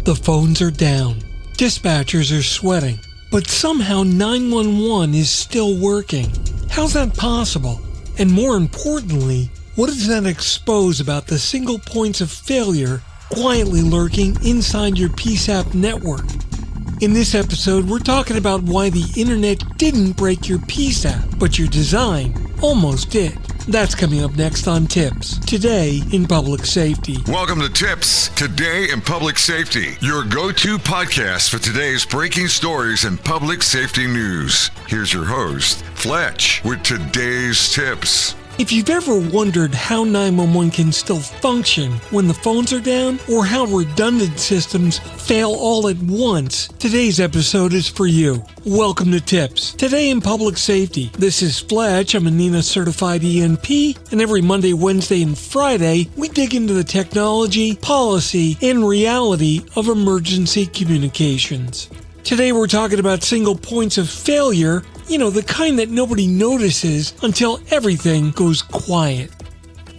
The phones are down. Dispatchers are sweating. But somehow 911 is still working. How's that possible? And more importantly, what does that expose about the single points of failure quietly lurking inside your PSAP network? In this episode, we're talking about why the internet didn't break your PSAP, but your design almost did. That's coming up next on TiPS, Today in Public Safety. Welcome to TiPS, Today in Public Safety, your go-to podcast for today's breaking stories and public safety news. Here's your host, Fletch, with today's TiPS. If you've ever wondered how 911 can still function when the phones are down, or how redundant systems fail all at once, today's episode is for you. Welcome to TiPS, Today in Public Safety. This is Fletch. I'm a NENA certified ENP, and every Monday, Wednesday, and Friday, we dig into the technology, policy, and reality of emergency communications. Today we're talking about single points of failure, the kind that nobody notices until everything goes quiet.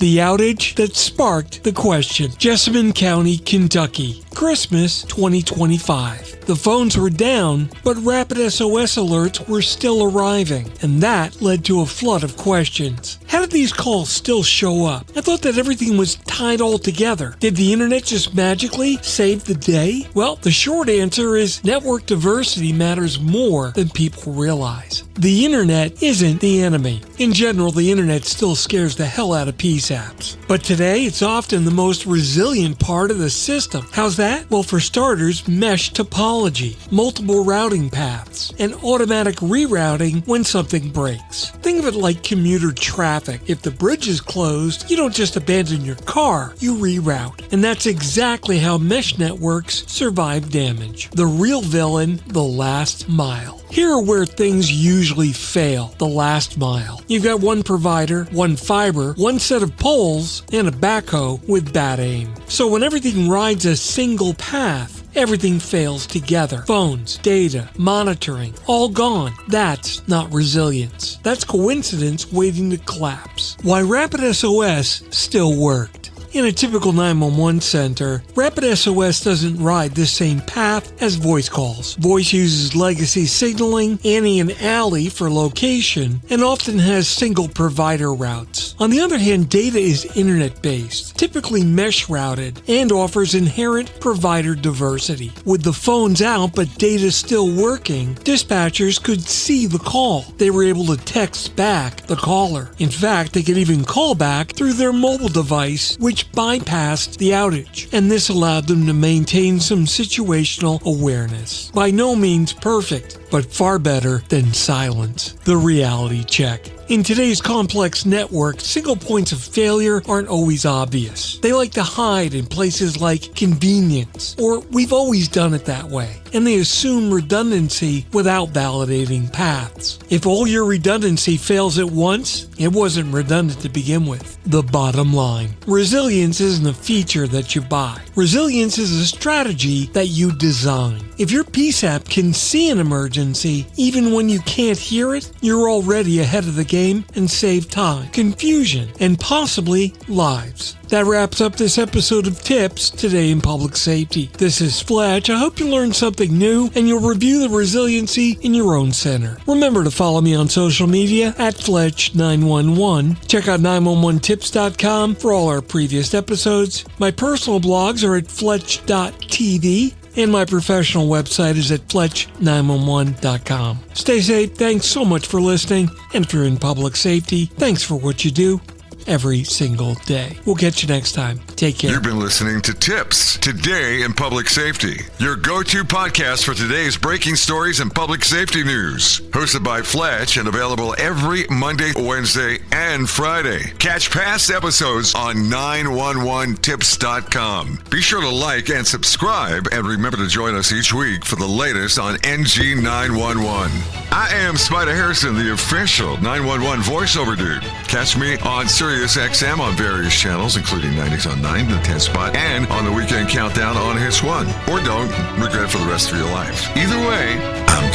The outage that sparked the question. Jessamine County, Kentucky, Christmas 2025. The phones were down, but rapid SOS alerts were still arriving, and that led to a flood of questions. How did these calls still show up? I thought that everything was tied all together. Did the internet just magically save the day? Well, the short answer is network diversity matters more than people realize. The internet isn't the enemy. In general, the internet still scares the hell out of PSAPs. But today, it's often the most resilient part of the system. How's that? Well, for starters, mesh topology, multiple routing paths, and automatic rerouting when something breaks. Think of it like commuter traffic. If the bridge is closed, you don't just abandon your car, you reroute. And that's exactly how mesh networks survive damage. The real villain, the last mile. Here are where things usually fail, the last mile. You've got one provider, one fiber, one set of poles, and a backhoe with bad aim. So when everything rides a single path, everything fails together. Phones, data, monitoring, all gone. That's not resilience. That's coincidence waiting to collapse. Why rapid SOS still worked. In a typical 911 center, rapid SOS doesn't ride the same path as voice calls. Voice uses legacy signaling, Annie and Allie for location, and often has single provider routes. On the other hand, data is internet-based, typically mesh routed, and offers inherent provider diversity. With the phones out but data still working, dispatchers could see the call. They were able to text back the caller. In fact, they could even call back through their mobile device, which bypassed the outage, and this allowed them to maintain some situational awareness. By no means perfect, but far better than silence. The reality check. In today's complex network, single points of failure aren't always obvious. They like to hide in places like convenience, or we've always done it that way, and they assume redundancy without validating paths. If all your redundancy fails at once, it wasn't redundant to begin with. The bottom line. Resilience isn't a feature that you buy. Resilience is a strategy that you design. If your PSAP can see an emergency, even when you can't hear it, you're already ahead of the game and save time, confusion, and possibly lives. That wraps up this episode of TiPS, Today in Public Safety. This is Fletch. I hope you learned something new and you'll review the resiliency in your own center. Remember to follow me on social media at Fletch911. Check out 911tips.com for all our previous episodes. My personal blogs are at Fletch.tv. And my professional website is at Fletch911.com. Stay safe. Thanks so much for listening. And if you're in public safety, thanks for what you do every single day. We'll catch you next time. Take care. You've been listening to TiPS, Today in Public Safety, your go-to podcast for today's breaking stories and public safety news. Hosted by Fletch and available every Monday, Wednesday, and Friday. Catch past episodes on 911tips.com. Be sure to like and subscribe, and remember to join us each week for the latest on NG 911. I am Spider Harrison, the official 911 voiceover dude. Catch me on Sirius XM on various channels, including 90s on 9, the 10 spot, and on the Weekend Countdown on Hits 1. Or don't regret it for the rest of your life. Either way, I'm